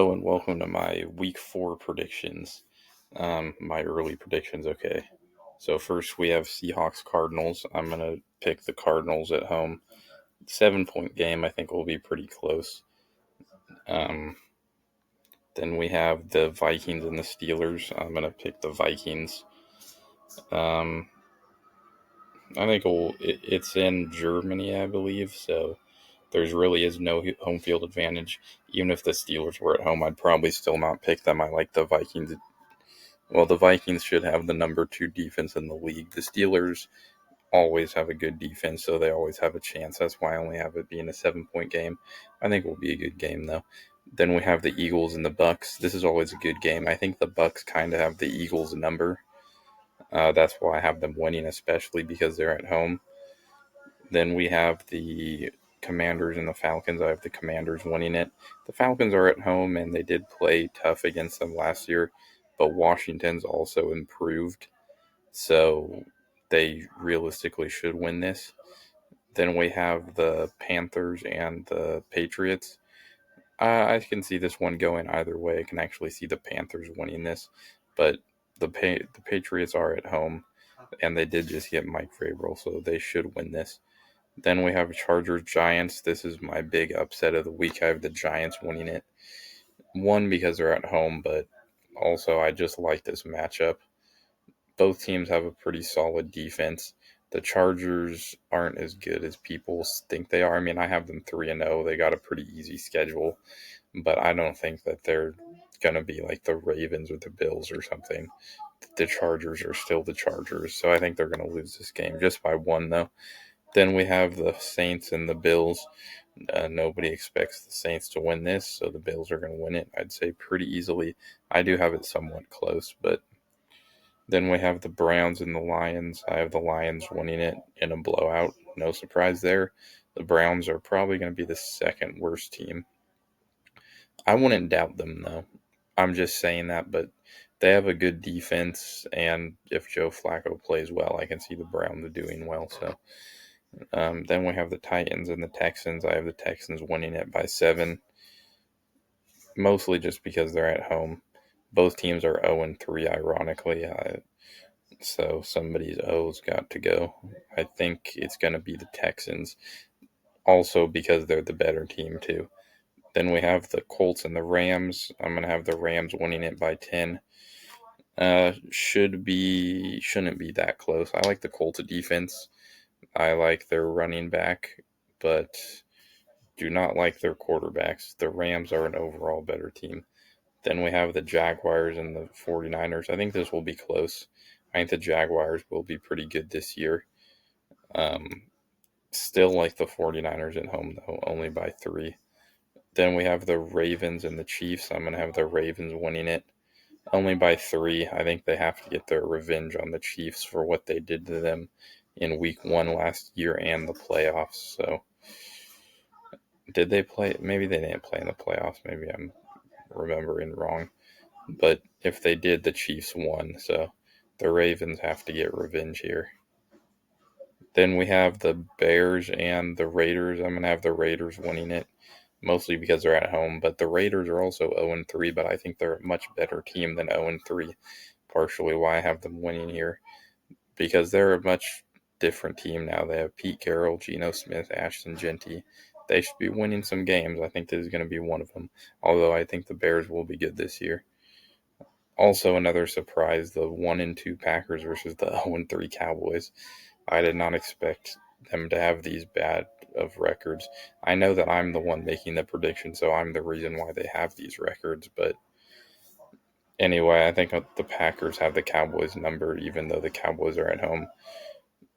Hello and welcome to my week 4 predictions. My early predictions, okay. So first we have Seahawks Cardinals. I'm gonna pick the Cardinals at home. 7-point game, I think will be pretty close. Um, then we have the Vikings and the Steelers. I'm gonna pick the Vikings. Um, I think it's in Germany, I believe. So there's really is no home field advantage. Even if the Steelers were at home, I'd probably still not pick them. I like the Vikings. Well, the Vikings should have the number 2 defense in the league. The Steelers always have a good defense, so they always have a chance. That's why I only have it being a 7-point game. I think it will be a good game though. Then we have the Eagles and the Bucks. This is always a good game. I think the Bucks kind of have the Eagles number. That's why I have them winning, especially because they're at home. Then we have the Commanders and the Falcons. I have the Commanders winning it. The Falcons are at home, and they did play tough against them last year, but Washington's also improved, so they realistically should win this. Then we have the Panthers and the Patriots. I can see this one going either way. I can actually see the Panthers winning this, but the Patriots are at home, and they did just get Mike Vrabel, so they should win this. Then we have Chargers Giants. This is my big upset of the week. I have the Giants winning it. One, because they're at home, but also I just like this matchup. Both teams have a pretty solid defense. The Chargers aren't as good as people think they are. I mean, I have them 3-0. They got a pretty easy schedule, but I don't think that they're going to be like the Ravens or the Bills or something. The Chargers are still the Chargers, so I think they're going to lose this game just by one, though. Then we have the Saints and the Bills. Nobody expects the Saints to win this, so the Bills are going to win it, I'd say, pretty easily. I do have it somewhat close, but then we have the Browns and the Lions. I have the Lions winning it in a blowout. No surprise there. The Browns are probably going to be the second worst team. I wouldn't doubt them, though. I'm just saying that, but they have a good defense, and if Joe Flacco plays well, I can see the Browns doing well. So then we have the Titans and the Texans. I have the Texans winning it by 7, mostly just because they're at home. Both teams are 0-3, ironically. So somebody's O's got to go. I think it's going to be the Texans, also because they're the better team, too. Then we have the Colts and the Rams. I'm going to have the Rams winning it by 10. Shouldn't be that close. I like the Colts defense. I like their running back, but do not like their quarterbacks. The Rams are an overall better team. Then we have the Jaguars and the 49ers. I think this will be close. I think the Jaguars will be pretty good this year. Um, Still like the 49ers at home, though, only by 3. Then we have the Ravens and the Chiefs. I'm going to have the Ravens winning it only by 3. I think they have to get their revenge on the Chiefs for what they did to them in week 1 last year and the playoffs. So, did they play? Maybe they didn't play in the playoffs. Maybe I'm remembering wrong. But if they did, the Chiefs won. So, the Ravens have to get revenge here. Then we have the Bears and the Raiders. I'm going to have the Raiders winning it, mostly because they're at home. But the Raiders are also 0-3, but I think they're a much better team than 0-3, partially why I have them winning here. Because they're a much different team now. They have Pete Carroll, Geno Smith, Ashton Jeanty. They should be winning some games. I think this is going to be one of them, although I think the Bears will be good this year. Also, another surprise, the 1-2 Packers versus the 0-3 Cowboys. I did not expect them to have these bad of records. I know that I'm the one making the prediction, so I'm the reason why they have these records. But anyway, I think the Packers have the Cowboys number, even though the Cowboys are at home.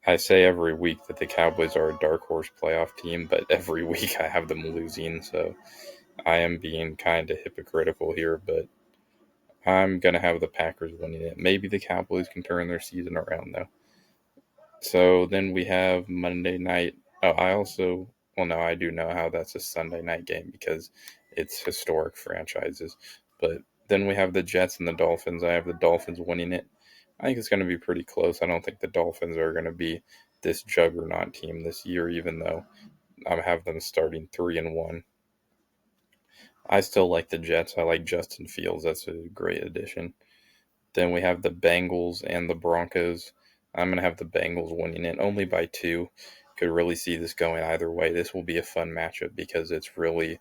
I say every week that the Cowboys are a dark horse playoff team, but every week I have them losing, so I am being kind of hypocritical here, but I'm going to have the Packers winning it. Maybe the Cowboys can turn their season around, though. So then we have Monday night. Oh, well, no, I do know how that's a Sunday night game because it's historic franchises. But then we have the Jets and the Dolphins. I have the Dolphins winning it. I think it's going to be pretty close. I don't think the Dolphins are going to be this juggernaut team this year, even though I have them starting 3-1. I still like the Jets. I like Justin Fields. That's a great addition. Then we have the Bengals and the Broncos. I'm going to have the Bengals winning it only by 2. Could really see this going either way. This will be a fun matchup because it's really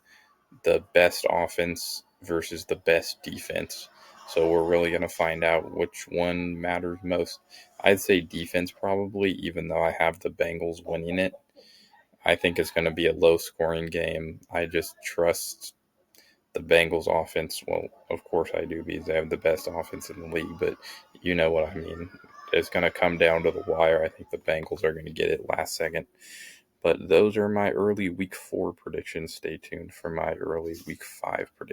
the best offense versus the best defense. So we're really going to find out which one matters most. I'd say defense probably, even though I have the Bengals winning it. I think it's going to be a low scoring game. I just trust the Bengals offense. Well, of course I do because they have the best offense in the league, but you know what I mean. It's going to come down to the wire. I think the Bengals are going to get it last second. But those are my early week 4 predictions. Stay tuned for my early week 5 predictions.